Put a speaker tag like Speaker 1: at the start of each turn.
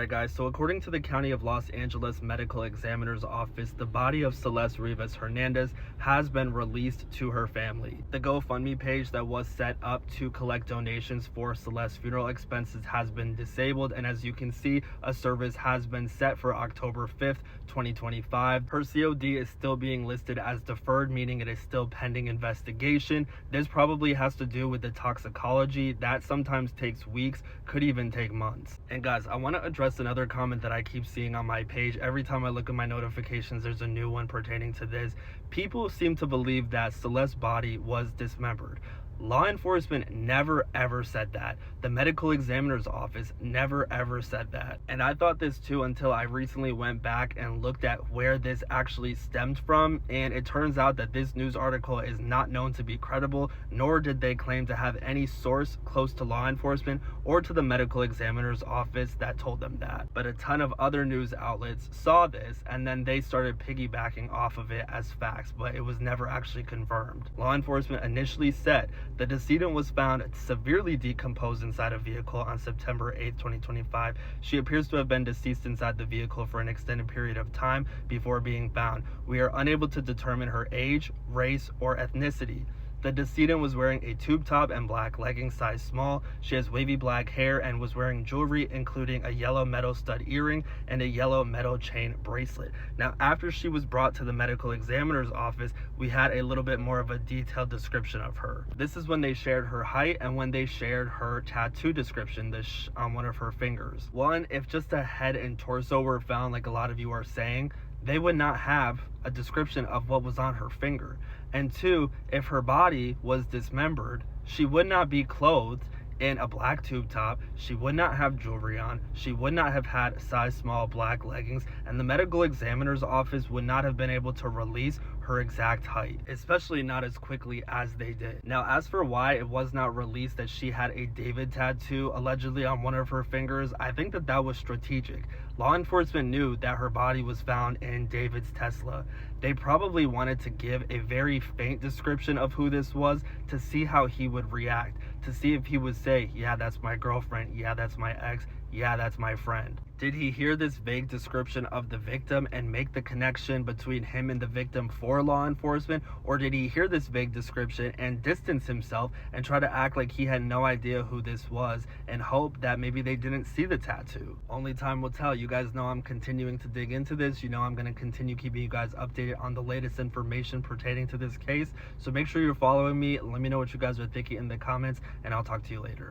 Speaker 1: Alright guys, so according to the County of Los Angeles Medical Examiner's Office, the body of Celeste Rivas Hernandez has been released to her family. The GoFundMe page that was set up to collect donations for Celeste's funeral expenses has been disabled, and as you can see, a service has been set for October 5th, 2025. Her COD is still being listed as deferred, meaning it is still pending investigation. This probably has to do with the toxicology. That sometimes takes weeks, could even take months. And guys, I want to address another comment that I keep seeing on my page. Every time I look at my notifications, there's a new one pertaining to this. People seem to believe that Celeste's body was dismembered. Law enforcement never ever said that. The medical examiner's office never ever said that. And I thought this too until I recently went back and looked at where this actually stemmed from, and it turns out that this news article is not known to be credible, nor did they claim to have any source close to law enforcement or to the medical examiner's office that told them that. But a ton of other news outlets saw this and then they started piggybacking off of it as facts, but it was never actually confirmed. Law enforcement initially said the decedent was found severely decomposed inside a vehicle on September 8th, 2025. She appears to have been deceased inside the vehicle for an extended period of time before being found. We are unable to determine her age, race, or ethnicity. The decedent was wearing a tube top and black leggings size small. She has wavy black hair and was wearing jewelry, including a yellow metal stud earring and a yellow metal chain bracelet. Now, after she was brought to the medical examiner's office, we had a little bit more of a detailed description of her. This is when they shared her height and when they shared her tattoo description on one of her fingers. One, if just a head and torso were found, like a lot of you are saying, they would not have a description of what was on her finger. And two, if her body was dismembered, she would not be clothed in a black tube top, she would not have jewelry on, she would not have had size small black leggings, and the medical examiner's office would not have been able to release her exact height, especially not as quickly as they did. Now, as for why it was not released that she had a David tattoo allegedly on one of her fingers, I think that was strategic. Law enforcement knew that her body was found in David's Tesla. They probably wanted to give a very faint description of who this was to see how he would react, to see if he would say, yeah, that's my girlfriend, yeah, that's my ex, yeah, that's my friend. Did he hear this vague description of the victim and make the connection between him and the victim for law enforcement? Or did he hear this vague description and distance himself and try to act like he had no idea who this was and hope that maybe they didn't see the tattoo? Only time will tell. You guys know I'm continuing to dig into this. You know I'm going to continue keeping you guys updated on the latest information pertaining to this case. So make sure you're following me. Let me know what you guys are thinking in the comments, and I'll talk to you later.